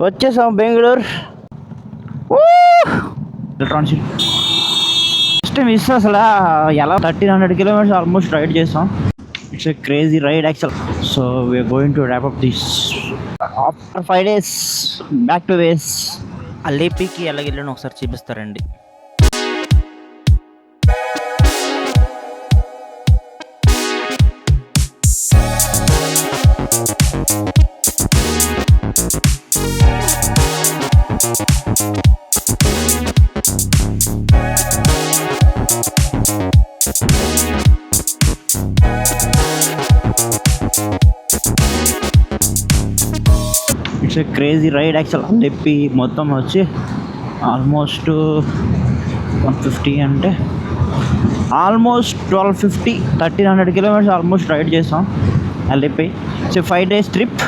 వచ్చేసాం Bengaluru. Electronic city first miss అసలు ఎలా 1300 కిలోమీటర్స్ ఆల్మోస్ట్ రైడ్ చేసాం. It's a crazy ride actual. So we're going to wrap up this after 5 days back to ways. అల్లేపీకి ఎలాగెళ్ళాను ఒకసారి చూపిస్తారండి. It's a crazy ride actual. చెప్పి మొత్తం వచ్చి ఆల్మోస్ట్ 150 అంటే ఆల్మోస్ట్ 1250 1300 కిలోమీటర్స్ ఆల్మోస్ట్ రైడ్ చేసాం Alleppey. So 5 days trip.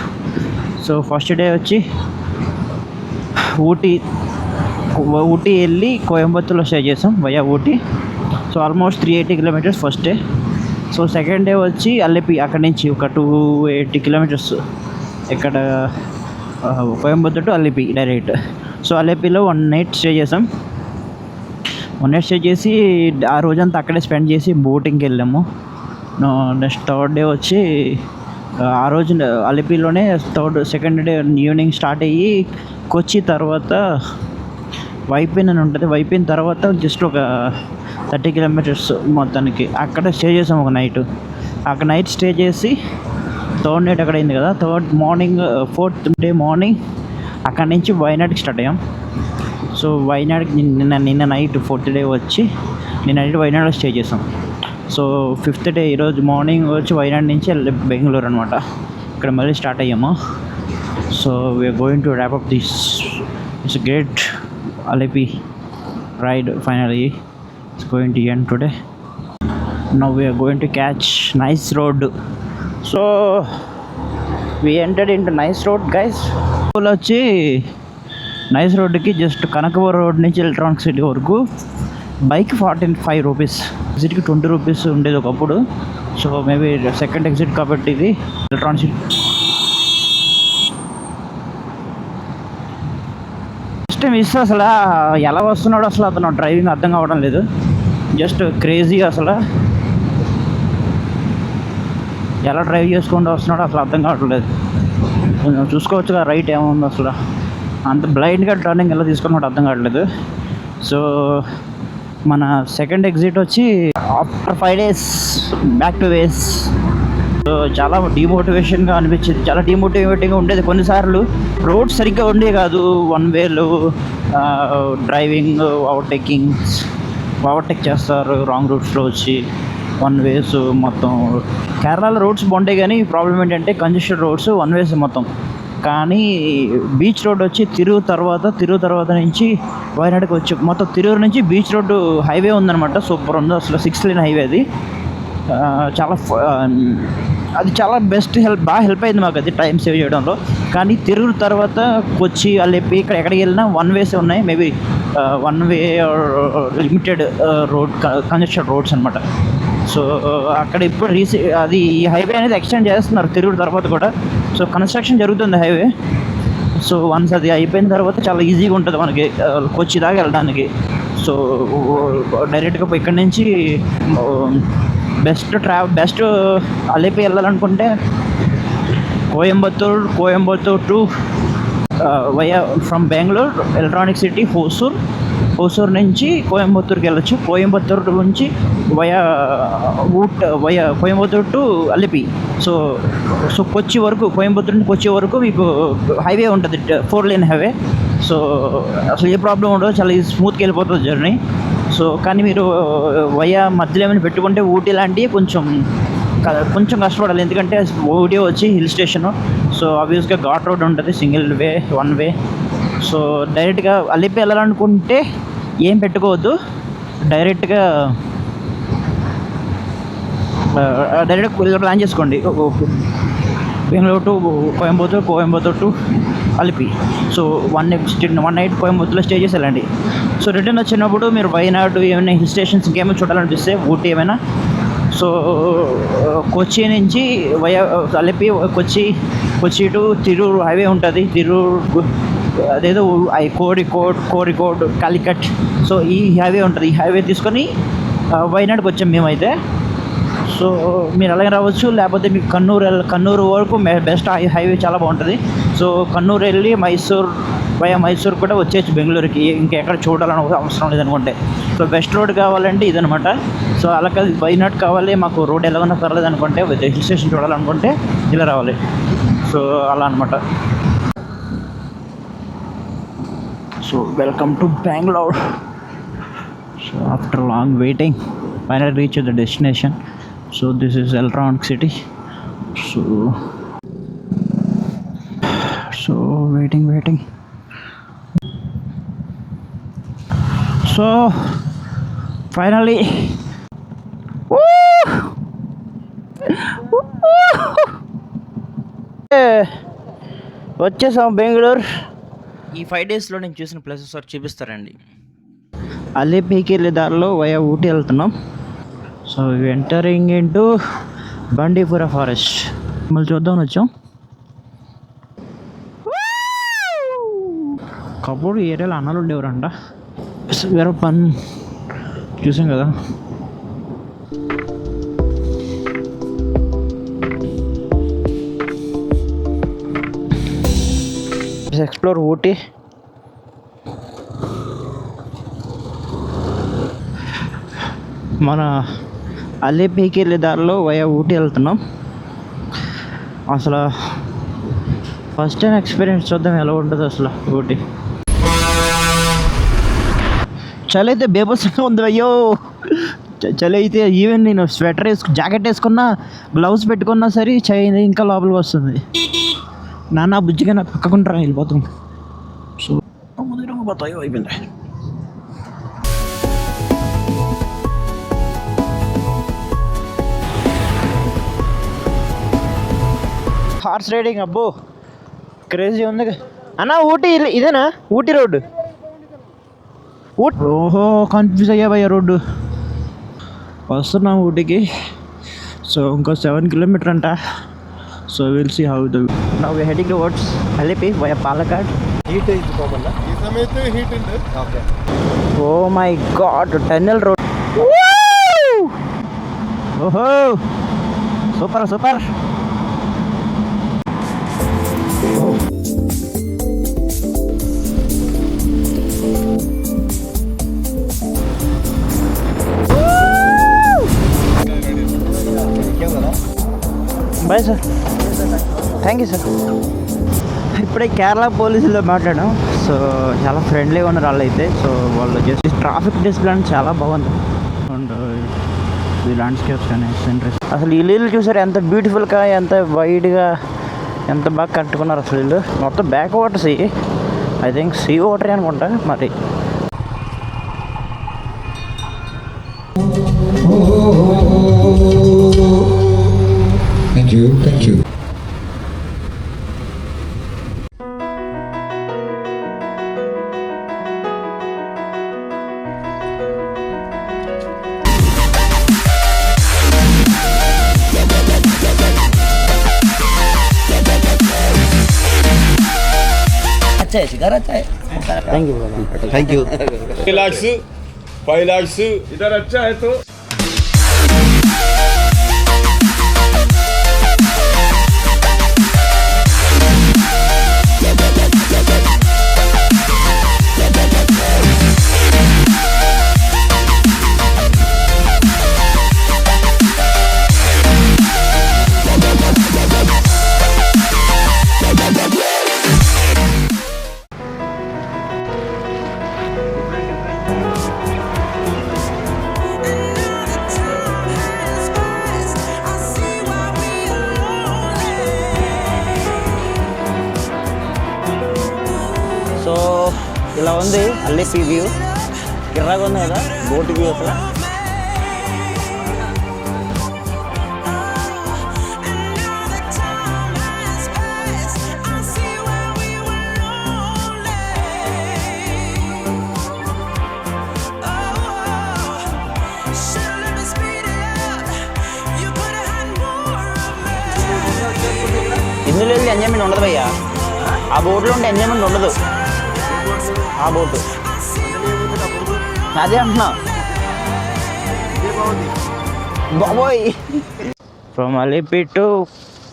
So first day వచ్చి ఊటీ వెళ్ళి కోయంబత్తూర్లో స్టే చేసాం via Ooty. So almost 380 kilometres first day. So second day వచ్చి అల్లిపి, అక్కడి నుంచి ఒక 280 కిలోమీటర్స్ ఇక్కడ Coimbatore to Alleppey direct. So అల్లిపిలో 1 night స్టే చేసాం. 1 night స్టే చేసి ఆ రోజంతా అక్కడే స్పెండ్ చేసి బోటింగ్కి వెళ్ళాము. నెక్స్ట్ థర్డ్ డే వచ్చి ఆ రోజు అల్లిపిలోనే సెకండ్ డే ఈవినింగ్ స్టార్ట్ అయ్యి కొచ్చి తర్వాత వైపిన్ అని ఉంటుంది. వైపిన్ తర్వాత జస్ట్ ఒక 30 కిలోమీటర్స్ మొత్తానికి అక్కడ స్టే చేసాం ఒక నైట్. అక్కడ నైట్ స్టే చేసి థర్డ్ నైట్ అక్కడ అయింది కదా, ఫోర్త్ డే మార్నింగ్ అక్కడి నుంచి వైనాడ్కి స్టార్ట్ అయ్యాం. సో వైనాడ్కి నిన్న నైట్ ఫోర్త్ డే వచ్చి నిన్న నైట్ వైనాడ్లో స్టే చేసాం. సో ఫిఫ్త్ డే ఈరోజు మార్నింగ్ వచ్చి వైనాడ్ నుంచి బెంగళూరు అనమాట. ఇక్కడ మళ్ళీ స్టార్ట్ అయ్యాము. So we're going to wrap up this. It's great Alleppey ride. Finally it's going to end today. Now we are going to catch nice road. So we entered into nice road guys. వచ్చి nice రోడ్కి just కనకవరం road నుంచి electronic city వరకు bike 45 rupees, ఎగ్జిట్కి 20 rupees ఉండేది ఒకప్పుడు. So maybe second exit కాబట్టి ఇది electronic city. Miss అసలు ఎలా వస్తున్నాడు అసలు అతను డ్రైవింగ్ అర్థం కావడం లేదు. జస్ట్ క్రేజీ అసలు ఎలా డ్రైవ్ చేసుకుంటూ వస్తున్నాడో అసలు అర్థం కావట్లేదు. కొంచెం చూసుకోవచ్చుగా రైట్ ఏముంది అసలు, అంత బ్లైండ్గా టర్నింగ్ ఎలా తీసుకున్నాడో అర్థం కావట్లేదు. సో మన సెకండ్ ఎగ్జిట్ వచ్చి after 5 days back to ways. So చాలా డిమోటివేషన్గా అనిపించింది, చాలా డిమోటివేటింగ్గా ఉండేది. కొన్నిసార్లు రోడ్ సరిగ్గా ఉండే కాదు, 1 వేలు డ్రైవింగ్, ఓవర్టేక్ చేస్తారు రాంగ్ రూట్స్లో వచ్చి 1 ways మొత్తం. కేరళలో రోడ్స్ బాగుంటాయి కానీ ప్రాబ్లం ఏంటంటే కంజెస్టెడ్ రోడ్స్ 1 ways మొత్తం. కానీ బీచ్ రోడ్ వచ్చి తిరుగు తర్వాత నుంచి వైనాడ్కి వచ్చి మొత్తం తిరుగు నుంచి బీచ్ రోడ్డు హైవే ఉందన్నమాట. సూపర్ ఉంది అసలు, 6 lane హైవే అది. అది చాలా బాగా హెల్ప్ అయింది మాకు అది టైం సేవ్ చేయడంలో. కానీ తిరుగు తర్వాత కొచ్చి అల్లిపి ఇక్కడ ఎక్కడికి వెళ్ళినా 1 ways ఉన్నాయి. Maybe 1 way limited road congested roads అనమాట. సో అక్కడ ఇప్పుడు అది ఈ హైవే అనేది ఎక్స్టెండ్ చేస్తున్నారు తిరుగు తర్వాత కూడా. సో కన్స్ట్రక్షన్ జరుగుతుంది హైవే. సో వన్స్ అది అయిపోయిన తర్వాత చాలా ఈజీగా ఉంటుంది మనకి కొచ్చి దాకా వెళ్ళడానికి. సో డైరెక్ట్గా ఇక్కడి నుంచి బెస్ట్ అల్లిపి వెళ్ళాలనుకుంటే Coimbatore to via from Bengaluru electronic city Hosur నుంచి కోయంబత్తూర్కి వెళ్ళొచ్చు. కోయంబత్తూర్ నుంచి కోయంబత్తూర్ టు అల్లిపి. సో కొచ్చి వరకు, కోయంబత్తూర్ నుంచి కొచ్చి వరకు మీకు హైవే ఉంటుంది, 4 lane హైవే. సో అసలు ఏ ప్రాబ్లం ఉండదు, చాలా స్మూత్గా వెళ్ళిపోతుంది జర్నీ. సో కానీ మీరు మధ్యలో ఏమైనా పెట్టుకుంటే ఊటీ లాంటివి కొంచెం కష్టపడాలి, ఎందుకంటే ఊటీ వచ్చి హిల్ స్టేషను. సో ఆబ్వియస్గా ఘాట్ రోడ్ ఉంటుంది, సింగిల్ వే 1 way. సో డైరెక్ట్గా అల్లిపి వెళ్ళాలనుకుంటే ఏం పెట్టుకోవద్దు, డైరెక్ట్గా ప్లాన్ చేసుకోండి. Bengaluru to Coimbatore to Alleppey. So 1 night కోయంబత్తూర్లో స్టే చేసి వెళ్ళండి. సో రిటర్న్ వచ్చినప్పుడు మీరు వైనాడు ఏమైనా హిల్ స్టేషన్స్ ఇంకేమైనా చూడాలనిపిస్తే ఊటీ ఏమైనా, సో కొచ్చి నుంచి via Alleppey Kochi to Tirur highway ఉంటుంది. తిరూరు అదేదో కోరికోడ్ కాలికట్. సో ఈ హైవే ఉంటుంది. ఈ హైవే తీసుకొని వైనాడుకి వచ్చాం మేమైతే. సో మీరు అలాగే రావచ్చు, లేకపోతే మీకు కన్నూరు వరకు బెస్ట్ హైవే చాలా బాగుంటుంది. సో కన్నూరు వెళ్ళి మైసూర్ కూడా వచ్చేసి బెంగళూరుకి, ఇంకెక్కడ చూడాలని అవసరం లేదనుకుంటే. సో బెస్ట్ రోడ్ కావాలంటే ఇదనమాట. సో అలా కాదు వైనాడ్ కావాలి, మాకు రోడ్ ఎలాగన్నా పర్లేదు అనుకుంటే, హిల్ స్టేషన్ చూడాలనుకుంటే ఇలా రావాలి. సో అలా అనమాట. So welcome to Bengaluru. So after long waiting finally reached the destination. So this is Electronic City. So waiting. So finally వచ్చేసాం బెంగళూరు. ఈ 5 డేస్లో నేను చూసిన ప్లేసెస్ ఒకటి చూపిస్తారండి. అలిపికి వెళ్ళే దారిలో వయా ఊటీ వెళ్తున్నాం. So entering into Bandipur forest. మళ్ళీ చూద్దామని వచ్చాం. కప్పుడు ఏరియాలో అన్నాలు ఉండేవారంట. వేరే పని చూసాం కదా. ఎక్స్ప్లోర్ ఊటీ. మన అలిపికి వెళ్ళే దారిలో వయా ఊటీ వెళ్తున్నాం. అసలు ఫస్ట్ టైం ఎక్స్పీరియన్స్ చూద్దాం ఎలా ఉంటుందో అసలు ఊటీ. చలి అయితే బేబస్గా ఉంది అయ్యో. చలి అయితే ఈవెన్ నేను స్వెటర్ జాకెట్ వేసుకున్నా, గ్లౌస్ పెట్టుకున్నా సరే చలి ఇంకా లోపలికి వస్తుంది. నాన్న బుజ్జిగా నా పక్కకుంటారా వెళ్ళిపోతాం. సో పోతాయో అయిపోయింది. హార్స్ రైడింగ్ అబ్బో క్రేజీ ఉంది అన్న. ఊటీ ఇదేనా ఊటీ రోడ్డు? ఓహో కన్ఫ్యూజ్ అయ్యావయ్యా రోడ్డు. వస్తున్నాం ఊటీకి. సో ఇంకో 7 కిలోమీటర్ అంట. So will see how the now we heading towards Alleppey via Palakkad. Heat అయిపోమన్నా ఈ సమయത്ത് హీట్ ഉണ്ട്. Okay. Oh my God tunnel road. ఓహో super. Bye sir, thank you sir. ఇప్పుడే కేరళ పోలీసులతో మాట్లాడాం. సో చాలా ఫ్రెండ్లీగా ఉన్నారు వాళ్ళు అయితే. సో వాళ్ళు జస్ట్ ట్రాఫిక్ డిసిప్లిన్ చాలా బాగుంది. అండ్ ఈ ల్యాండ్స్కేప్స్ కానీ సీనరీస్, అసలు ఈ ఇల్లు చూసారు ఎంత బ్యూటిఫుల్గా, ఎంత వైడ్గా, ఎంత బాగా కట్టుకున్నారు అసలు ఇల్లు. మొత్తం back waters, I think sea water అనుకుంటా మరి. Thank you. अच्छा है शिकार, अच्छा है. Thank you. 5 lakhs इधर अच्छा है तो సో ఇలా ఉంది అలిపి వ్యూ. కిర్రాగా ఉంది కదా బోట్ వ్యూ అసలు. ఎంజాయ్మెంట్ ఉండదు భయ్యా. ఆ బోట్లో ఉంటే ఎంజాయ్మెంట్ ఉండదు. ఆ బోటు అదే అంటున్నా బాబోయ్. From Alleppey to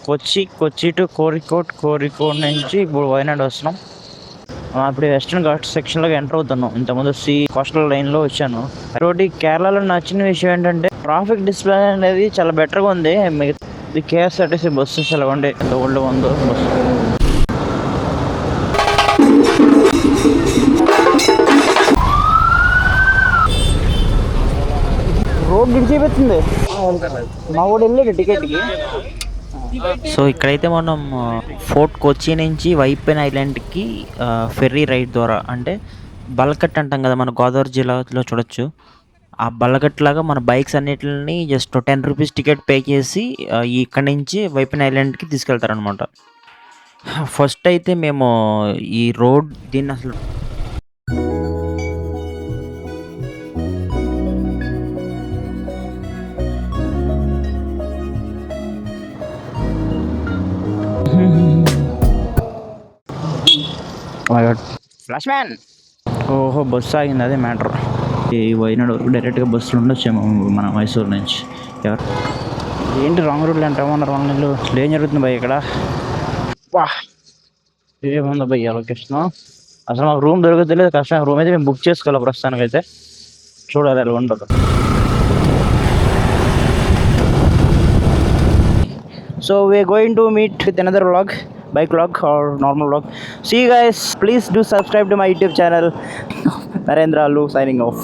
Kochi to Kozhikode నుంచి ఇప్పుడు వైనాడ్ వస్తున్నాం. ఇప్పుడు వెస్ట్రన్ ఘాట్ సెక్షన్లోకి ఎంటర్ అవుతున్నాం. ఇంతకుముందు కోస్టల్ లైన్లో వచ్చాను. ఒకటి కేరళలో నచ్చిన విషయం ఏంటంటే ట్రాఫిక్ డిస్ప్లే అనేది చాలా బెటర్గా ఉంది. మిగతా కేఎస్ఆర్టీసీ బస్సెస్ ఎలా ఉండే ఎంత ఓల్డ్ ఉందో బస్సు. రోడ్ విడిచిపోతుంది. మా ఊడు వెళ్ళాడు టికెట్కి. సో ఇక్కడైతే మనం ఫోర్ట్ కొచ్చి నుంచి వైపెన్ ఐలాండ్కి ఫెర్రీ రైడ్ ద్వారా, అంటే బల్కట్ అంటాం కదా మన గోదావరి జిల్లాలో చూడొచ్చు. ఆ బల్లగట్ లాగా మన బైక్స్ అన్నిటిని జస్ట్ 10 రూపీస్ టికెట్ పే చేసి ఇక్కడ నుంచి వైపెన్ ఐలాండ్కి తీసుకెళ్తారనమాట. ఫస్ట్ అయితే మేము ఈ రోడ్ దీన్ని అసలు ఫ్లాష్ మ్యాన్. ఓహో బస్సు ఆగింది, అదే మ్యాటర్. ఈ వైనాడు వరకు డైరెక్ట్గా బస్సులు ఉండొచ్చేమో మన మైసూరు నుంచి. ఎవరు ఏంటి రాంగ్ రూట్లో అంటామన్నారు వాళ్ళు. ఏం జరుగుతుంది భయ్య ఇక్కడ? వా ఏముంది భయ్య లొకేషన్. అసలు మాకు రూమ్ దొరకలేదు, కష్టం. రూమ్ అయితే మేము బుక్ చేసుకోవాలి ప్రస్తుతానికైతే. చూడాలి అలా ఉండదు. So we're going to meet with another vlog, bike vlog or normal vlog. See you guys. Please do subscribe to my YouTube channel. Narendra Allu signing off.